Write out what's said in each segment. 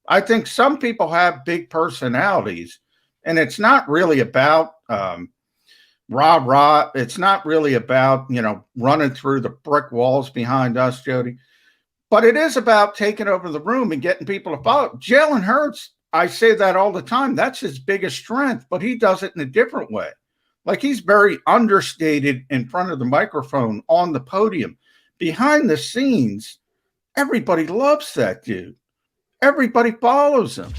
I think some people have big personalities, and it's not really about rah. It's not really about, running through the brick walls behind us, Jody. But it is about taking over the room and getting people to follow. Jalen Hurts, I say that all the time. That's his biggest strength, but he does it in a different way. Like, he's very understated in front of the microphone on the podium. Behind the scenes, everybody loves that dude. Everybody follows him.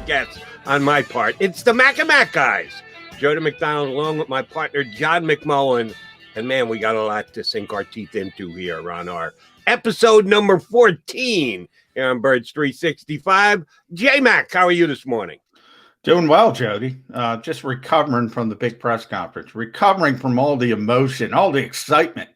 Guess on my part, it's the Mac and Mac guys. Jody McDonald along with my partner John McMullen. And man, we got a lot to sink our teeth into here on our episode number 14 here on Birds 365. J-Mac, how are you this morning? Doing well, Jody. Just recovering from the big press conference, recovering from all the emotion, all the excitement.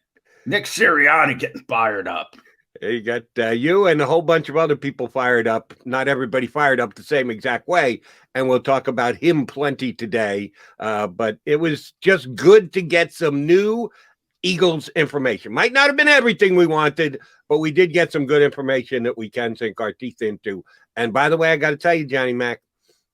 Nick Sirianni getting fired up. You got you and a whole bunch of other people fired up. Not everybody fired up the same exact way. And we'll talk about him plenty today. But it was just good to get some new Eagles information. Might not have been everything we wanted, but we did get some good information that we can sink our teeth into. And by the way, I got to tell you, Johnny Mac,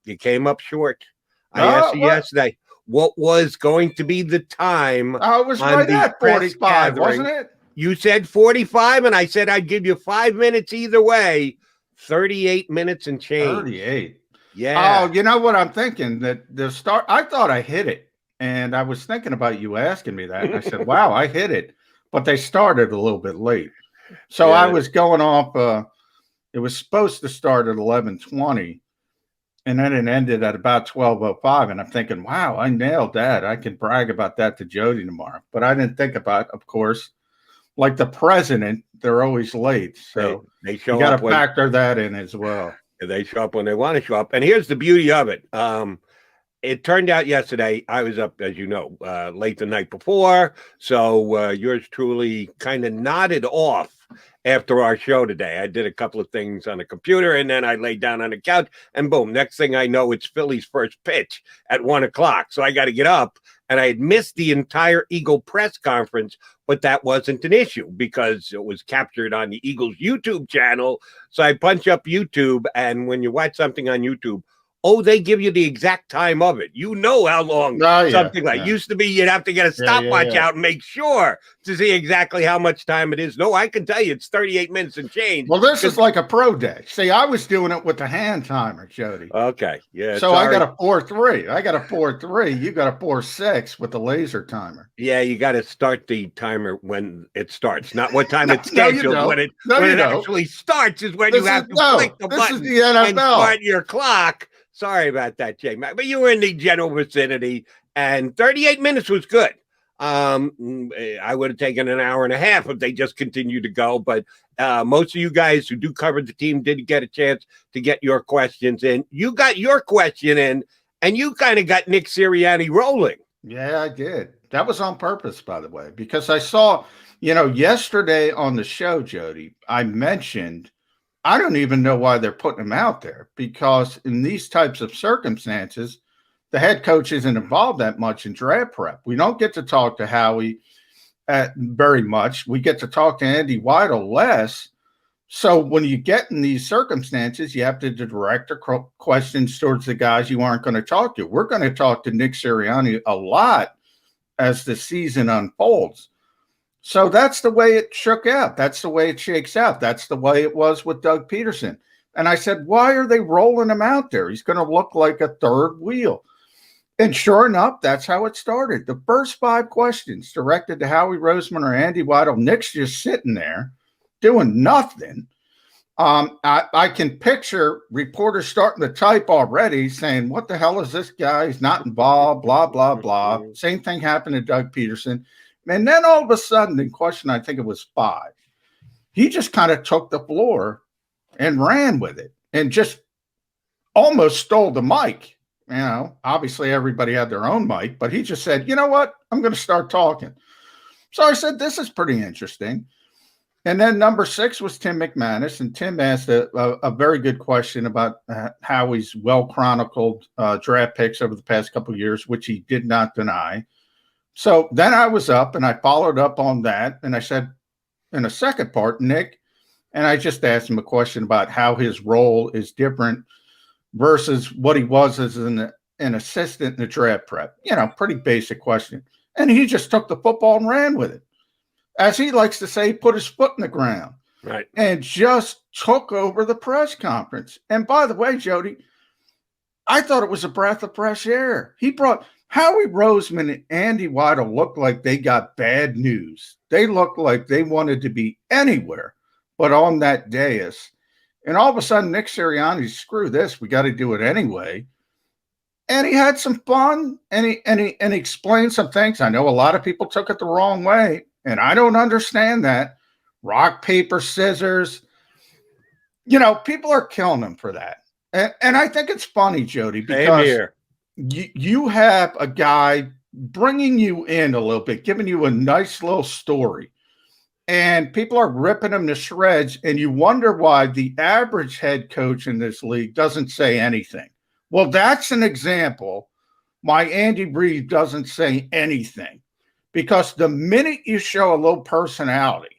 you came up short. I asked you yesterday what was going to be the time. I was right at 45, wasn't it? You said 45, and I said I'd give you 5 minutes either way. 38 minutes and change. 38. Yeah. Oh, you know what I'm thinking? That the start, I thought I hit it. And I was thinking about you asking me that. And I said, wow, I hit it. But they started a little bit late. So yeah. I was going off. It was supposed to start at 11:20. And then it ended at about 12:05. And I'm thinking, wow, I nailed that. I can brag about that to Jody tomorrow. But I didn't think about, of course, like the president, they're always late. So they show you got to factor that in as well. They show up when they want to show up. And here's the beauty of it. It turned out yesterday, I was up, as you know, late the night before. So yours truly kind of nodded off after our show today. I did a couple of things on the computer, and then I laid down on the couch, and boom, next thing I know, it's Philly's first pitch at 1 o'clock. So I got to get up, and I had missed the entire Eagle press conference, but that wasn't an issue because it was captured on the Eagles YouTube channel. So I punch up YouTube, and when you watch something on YouTube, they give you the exact time of it. You know how long something used to be. You'd have to get a stopwatch out and make sure to see exactly how much time it is. No, I can tell you it's 38 minutes and change. Well, this is like a pro day. See, I was doing it with the hand timer, Jody. Okay, yeah. So I got a 4-3. I got a 4-3. You got a 4-6 with the laser timer. Yeah, you got to start the timer when it starts, not what time it's scheduled. No, when it actually starts is when you have to click the button and start your clock. Sorry about that, Jay. But you were in the general vicinity, and 38 minutes was good. I would have taken an hour and a half if they just continued to go. But most of you guys who do cover the team did get a chance to get your questions in. You got your question in, and you kind of got Nick Sirianni rolling. Yeah, I did. That was on purpose, by the way, because I saw, yesterday on the show, Jody, I mentioned, I don't even know why they're putting him out there, because in these types of circumstances, the head coach isn't involved that much in draft prep. We don't get to talk to Howie very much. We get to talk to Andy Weidel less. So when you get in these circumstances, you have to direct the questions towards the guys you aren't going to talk to. We're going to talk to Nick Sirianni a lot as the season unfolds. So that's the way it shook out. That's the way it shakes out. That's the way it was with Doug Peterson. And I said, why are they rolling him out there? He's going to look like a third wheel. And sure enough, that's how it started. The first 5 questions directed to Howie Roseman or Andy Weidel. Nick's just sitting there doing nothing. I can picture reporters starting to type already saying, what the hell is this guy? He's not involved, blah, blah, blah. Same thing happened to Doug Peterson. And then all of a sudden, in question, I think it was 5, he just kind of took the floor and ran with it and just almost stole the mic. Obviously everybody had their own mic, but he just said, you know what? I'm going to start talking. So I said, this is pretty interesting. And then number 6 was Tim McManus, and Tim asked a very good question about how he's well chronicled draft picks over the past couple of years, which he did not deny. So then I was up and I followed up on that, and I said in a second part, Nick, and I just asked him a question about how his role is different versus what he was as an assistant in the draft prep. Pretty basic question. And he just took the football and ran with it. As he likes to say, put his foot in the ground. Right. And just took over the press conference. And by the way, Jody, I thought it was a breath of fresh air. He brought Howie Roseman and Andy Weidel looked like they got bad news. They looked like they wanted to be anywhere but on that dais. And all of a sudden, Nick Sirianni, screw this, we got to do it anyway. And he had some fun, and he explained some things. I know a lot of people took it the wrong way, and I don't understand that. Rock, paper, scissors. People are killing him for that. And I think it's funny, Jody, because you have a guy bringing you in a little bit, giving you a nice little story, and people are ripping him to shreds, and you wonder why the average head coach in this league doesn't say anything. Well, that's an example why Andy Reid doesn't say anything, because the minute you show a little personality,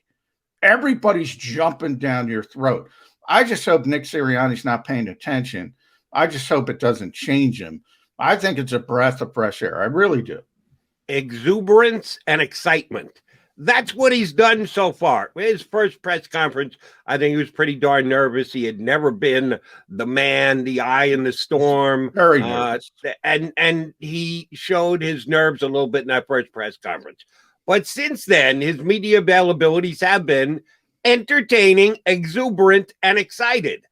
everybody's jumping down your throat. I just hope Nick Sirianni's not paying attention. I just hope it doesn't change him. I think it's a breath of fresh air. I really do. Exuberance and excitement. That's what he's done so far. His first press conference, I think he was pretty darn nervous. He had never been the man, the eye in the storm. Very nervous. And he showed his nerves a little bit in that first press conference. But since then, his media availabilities have been entertaining, exuberant, and excited.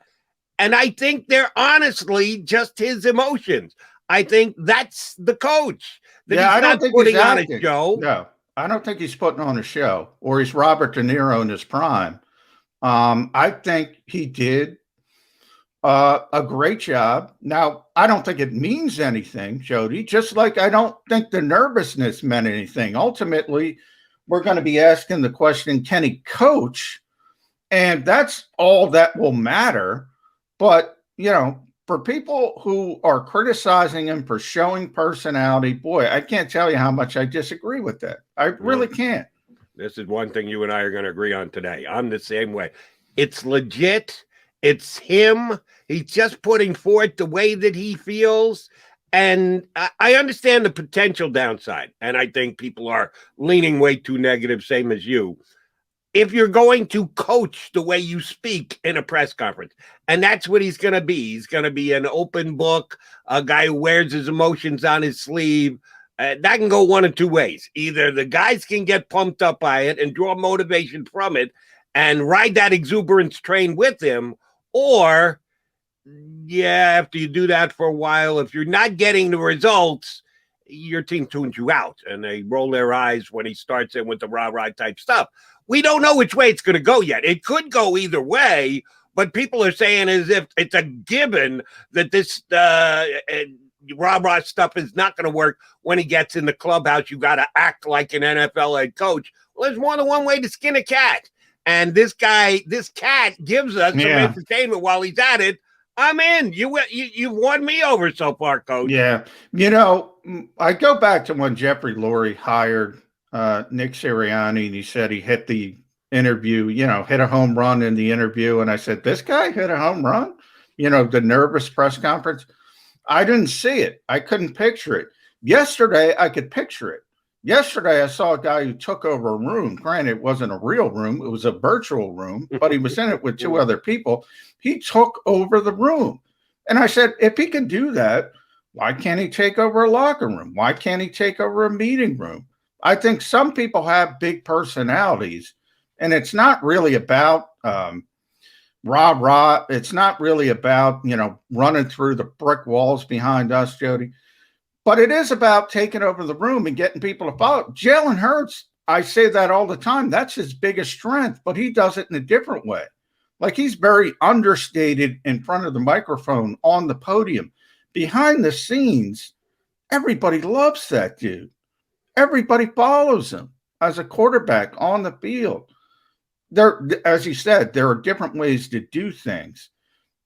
And I think they're honestly just his emotions. I think that's the coach. I don't think he's on acting. a show. No, I don't think he's putting on a show, or he's Robert De Niro in his prime. I think he did a great job. Now, I don't think it means anything, Jody, just like I don't think the nervousness meant anything. Ultimately, we're going to be asking the question, can he coach? And that's all that will matter. But, for people who are criticizing him for showing personality, boy, I can't tell you how much I disagree with that. I really can't. This is one thing you and I are going to agree on today. I'm the same way. It's legit. It's him. He's just putting forth the way that he feels. And I understand the potential downside. And I think people are leaning way too negative, same as you. If you're going to coach the way you speak in a press conference, and that's what he's going to be. He's going to be an open book, a guy who wears his emotions on his sleeve. That can go one of two ways. Either the guys can get pumped up by it and draw motivation from it and ride that exuberance train with him, or, after you do that for a while, if you're not getting the results, your team tunes you out and they roll their eyes when he starts in with the rah-rah type stuff. We don't know which way it's going to go yet. It could go either way, but people are saying as if it's a given that this rah-rah stuff is not going to work when he gets in the clubhouse. You got to act like an NFL head coach. Well, there's more than one way to skin a cat. And this cat gives us some entertainment while he's at it. I'm in. You've won me over so far, Coach. Yeah. I go back to when Jeffrey Lurie hired Nick Sirianni, and he said he hit the interview, hit a home run in the interview. And I said, this guy hit a home run? The nervous press conference. I didn't see it. I couldn't picture it. Yesterday, I could picture it. Yesterday, I saw a guy who took over a room. Granted, it wasn't a real room. It was a virtual room, but he was in it with 2 other people. He took over the room. And I said, if he can do that, why can't he take over a locker room? Why can't he take over a meeting room? I think some people have big personalities, and it's not really about rah-rah. It's not really about, running through the brick walls behind us, Jody. But it is about taking over the room and getting people to follow. Jalen Hurts, I say that all the time. That's his biggest strength, but he does it in a different way. Like, he's very understated in front of the microphone on the podium. Behind the scenes, everybody loves that dude. Everybody follows him as a quarterback on the field. there, as you said, there are different ways to do things.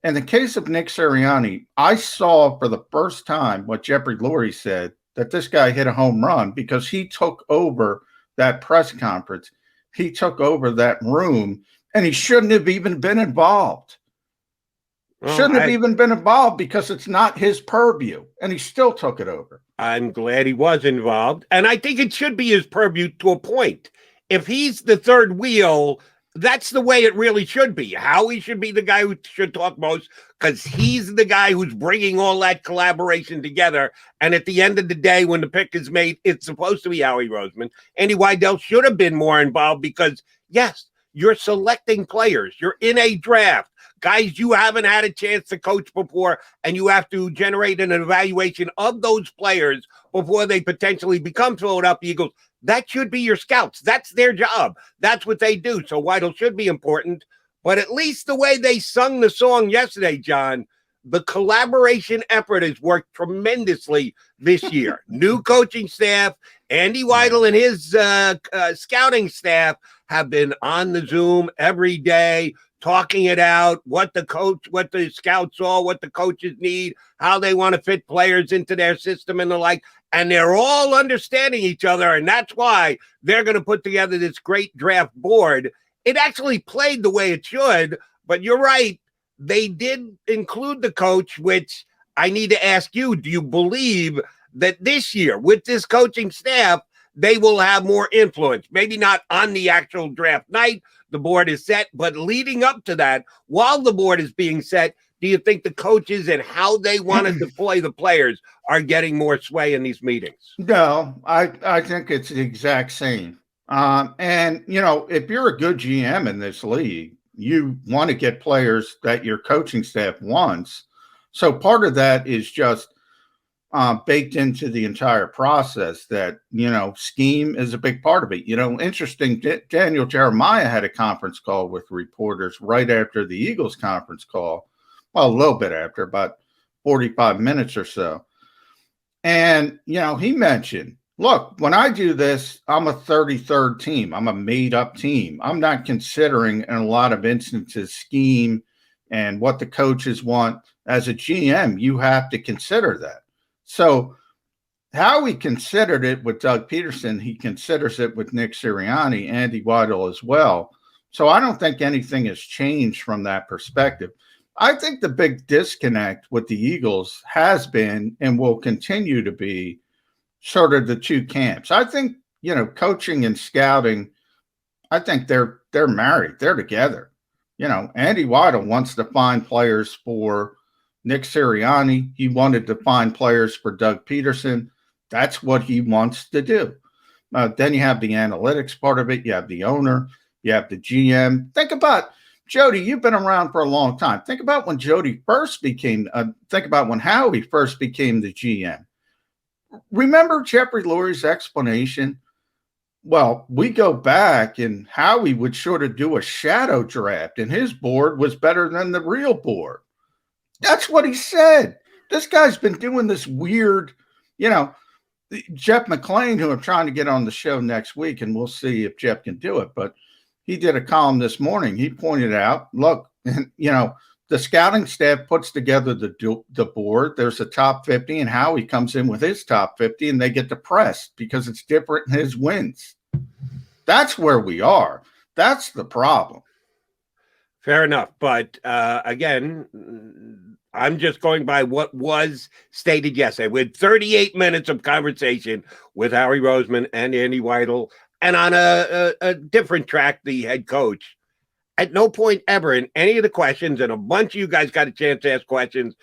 In the case of Nick Sirianni, I saw for the first time what Jeffrey Lurie said, that this guy hit a home run because he took over that press conference. He took over that room, and he shouldn't have even been involved. Shouldn't have even been involved because it's not his purview, and he still took it over. I'm glad he was involved, and I think it should be his purview to a point. If he's the third wheel, that's the way it really should be. Howie should be the guy who should talk most because he's the guy who's bringing all that collaboration together. And at the end of the day, when the pick is made, it's supposed to be Howie Roseman. Andy Weidel should have been more involved because, yes, you're selecting players. You're in a draft. Guys you haven't had a chance to coach before, and you have to generate an evaluation of those players before they potentially become Philadelphia Eagles. That should be your scouts. That's their job. That's what they do. So Weidel should be important. But at least the way they sung the song yesterday, John, the collaboration effort has worked tremendously this year. New coaching staff, Andy Weidel and his scouting staff have been on the Zoom every day, talking it out, what the scouts saw, what the coaches need, how they want to fit players into their system and the like. And they're all understanding each other. And that's why they're going to put together this great draft board. It actually played the way it should, but you're right. They did include the coach, which I need to ask you, do you believe that this year with this coaching staff, they will have more influence? Maybe not on the actual draft night, the board is set, but leading up to that, while the board is being set, do you think the coaches and how they want to deploy the players are getting more sway in these meetings? No, I think it's the exact same. And, you know, if you're a good GM in this league, you want to get players that your coaching staff wants. So part of that is just baked into the entire process that, you know, scheme is a big part of it. You know, interesting, Daniel Jeremiah had a conference call with reporters right after the Eagles conference call. Well, a little bit after, about 45 minutes or so. And, you know, he mentioned, look, when I do this, I'm a 33rd team. I'm a made-up team. I'm not considering, in a lot of instances, scheme and what the coaches want. As a GM, you have to consider that. So how he considered it with Doug Peterson, he considers it with Nick Sirianni, Andy Weidel as well. So I don't think anything has changed from that perspective. I think the big disconnect with the Eagles has been and will continue to be sort of the two camps. I think, you know, coaching and scouting, I think they're married. They're together. You know, Andy Weidel wants to find players for Nick Sirianni. He wanted to find players for Doug Peterson. That's what he wants to do. Then you have the analytics part of it. You have the owner. You have the GM. Think about, Jody, you've been around for a long time. Think about when Jody first became, think about when Howie first became the GM. Remember Jeffrey Lurie's explanation? Well, we go back and Howie would sort of do a shadow draft, and his board was better than the real board. That's what he said. This guy's been doing this weird, you know, Jeff McMullen, who I'm trying to get on the show next week, and we'll see if Jeff can do it, but he did a column this morning. He pointed out, look, you know, the scouting staff puts together the board. There's a top 50, and Howie comes in with his top 50, and they get depressed because it's different in his wins. That's where we are. That's the problem. Fair enough. But again, I'm just going by what was stated yesterday. With 38 minutes of conversation with Howie Roseman and Andy Weidel, and on a different track, the head coach, at no point ever in any of the questions, and a bunch of you guys got a chance to ask questions,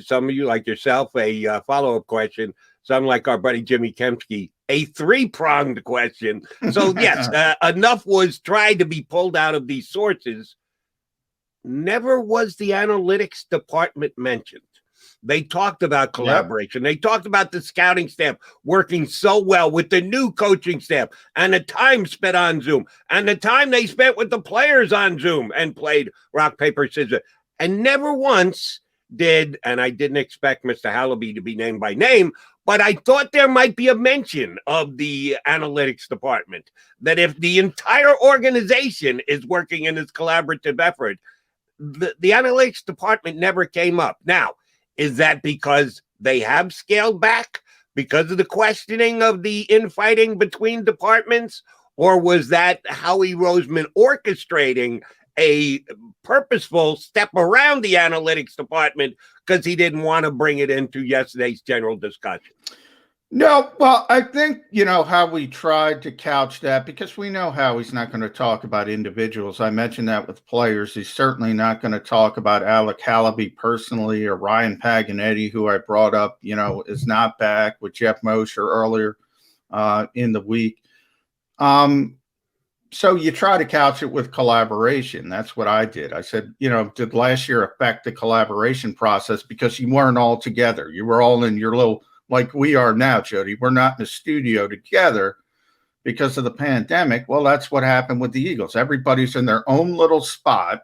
some of you like yourself, a follow-up question, some like our buddy Jimmy Kempski, a three-pronged question. So yes, enough was tried to be pulled out of these sources. Never was the analytics department mentioned. They talked about collaboration. Yep. They talked about the scouting staff working so well with the new coaching staff and the time spent on Zoom and the time they spent with the players on Zoom and played rock, paper, scissors. And never once did, and I didn't expect Mr. Hallaby to be named by name, But I thought there might be a mention of the analytics department, that if the entire organization is working in this collaborative effort, the analytics department never came up. Now, is that because they have scaled back because of the questioning of the infighting between departments? Or was that Howie Roseman orchestrating a purposeful step around the analytics department because he didn't want to bring it into yesterday's general discussion? No, well, I think, how we tried to couch that, because we know how he's not going to talk about individuals. I mentioned that with players. He's certainly not going to talk about Alec Halaby personally, or Ryan Paganetti, who I brought up, is not back, with Jeff Mosher earlier in the week. So you try to couch it with collaboration. That's what I did. I said, did last year affect the collaboration process because you weren't all together? You were all in your little, like we are now, Jody. We're not in the studio together because of the pandemic. Well, that's what happened with the Eagles. Everybody's in their own little spot.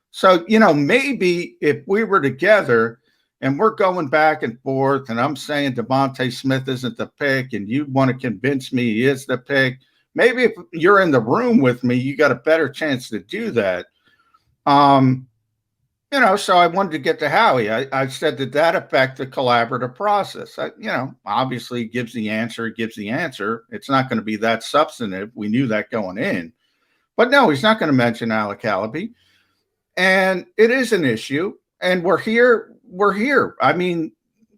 So, maybe if we were together and we're going back and forth and I'm saying Devontae Smith isn't the pick and you want to convince me he is the pick, maybe if you're in the room with me, you got a better chance to do that. So I wanted to get to Howie. I said, did that affect the collaborative process? Obviously gives the answer. It's not going to be that substantive. We knew that going in. But no, he's not going to mention Alec Halaby. And it is an issue. And we're here. I mean,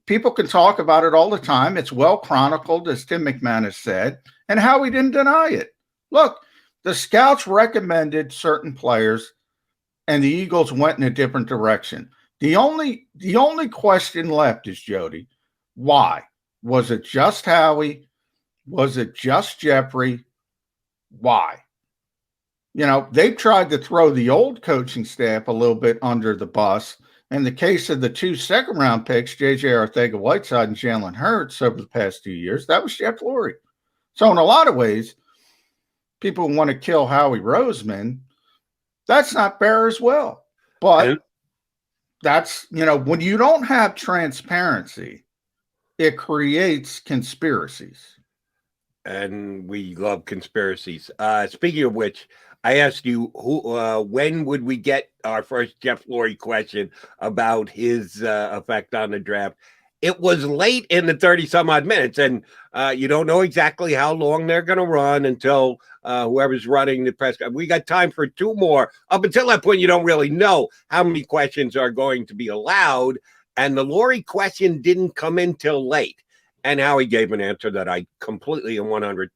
people can talk about it all the time. It's well chronicled, as Tim McMahon said, and Howie didn't deny it. Look, the scouts recommended certain players, and the Eagles went in a different direction. The only question left is, Jody, why? Was it just Howie? Was it just Jeffrey? Why? They've tried to throw the old coaching staff a little bit under the bus. In the case of the 2 second-round picks, J.J. Arcega-Whiteside and Jalen Hurts over the past 2 years, that was Jeff Lurie. So in a lot of ways, people want to kill Howie Roseman. That's not fair as well. But that's, when you don't have transparency, it creates conspiracies. And we love conspiracies. Speaking of which, I asked you when would we get our first Jeff Lurie question about his effect on the draft. It was late in the 30-some-odd minutes, and you don't know exactly how long they're going to run until whoever's running the press. We got time for 2 more. Up until that point, you don't really know how many questions are going to be allowed, and the Lurie question didn't come in till late. And Howie gave an answer that I completely and 100%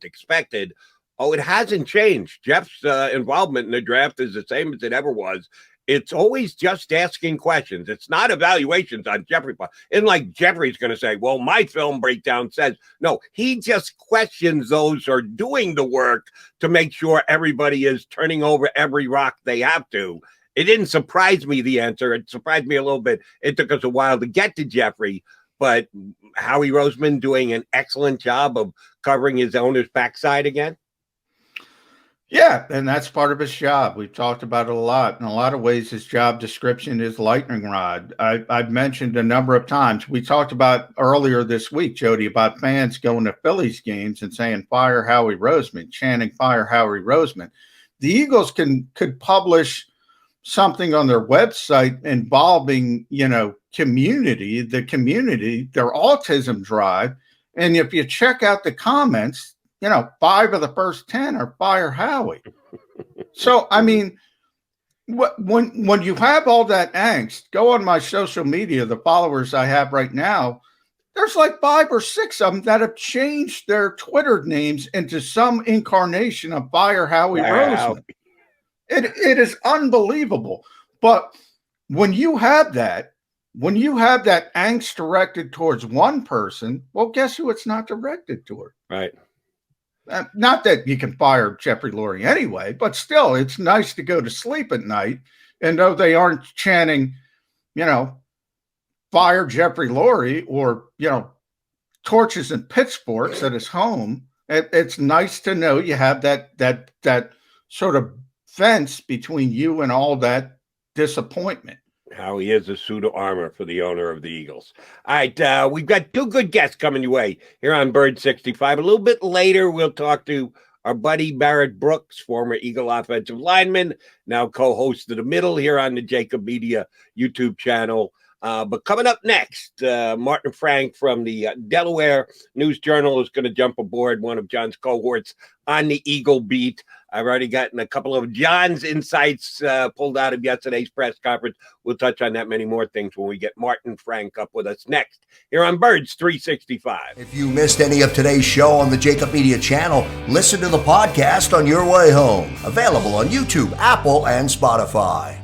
expected. Oh, it hasn't changed. Jeff's involvement in the draft is the same as it ever was. It's always just asking questions. It's not evaluations on Jeffrey. And like Jeffrey's going to say, well, my film breakdown says, no, he just questions those who are doing the work to make sure everybody is turning over every rock they have to. It didn't surprise me, the answer. It surprised me a little bit. It took us a while to get to Jeffrey, but Howie Roseman doing an excellent job of covering his owner's backside again. Yeah, and that's part of his job. We've talked about it a lot. In a lot of ways, his job description is lightning rod. I've mentioned a number of times. We talked about earlier this week, Jody, about fans going to Phillies games and saying, fire Howie Roseman, chanting fire Howie Roseman. The Eagles could publish something on their website involving, community, their autism drive. And if you check out the comments, 5 of the first 10 are fire Howie. So, I mean, when you have all that angst, go on my social media, the followers I have right now, there's like 5 or 6 of them that have changed their Twitter names into some incarnation of fire Howie Roseman. It is unbelievable. But when you have that angst directed towards one person, well, guess who it's not directed toward? Right. Not that you can fire Jeffrey Lurie anyway, but still, it's nice to go to sleep at night and know they aren't chanting, fire Jeffrey Lurie or, torches and pitchforks at his home. It's nice to know you have that sort of fence between you and all that disappointment. How he is a suit of armor for the owner of the Eagles. All right, we've got two good guests coming your way here on Bird 65. A little bit later, we'll talk to our buddy Barrett Brooks, former Eagle offensive lineman, now co-host of The Middle here on the JAKIB Media YouTube channel. But coming up next, Martin Frank from the Delaware News Journal is going to jump aboard, one of John's cohorts on the Eagle beat. I've already gotten a couple of John's insights pulled out of yesterday's press conference. We'll touch on that, many more things when we get Martin Frank up with us next here on Birds 365. If you missed any of today's show on the JAKIB Media channel, listen to the podcast on your way home. Available on YouTube, Apple, and Spotify.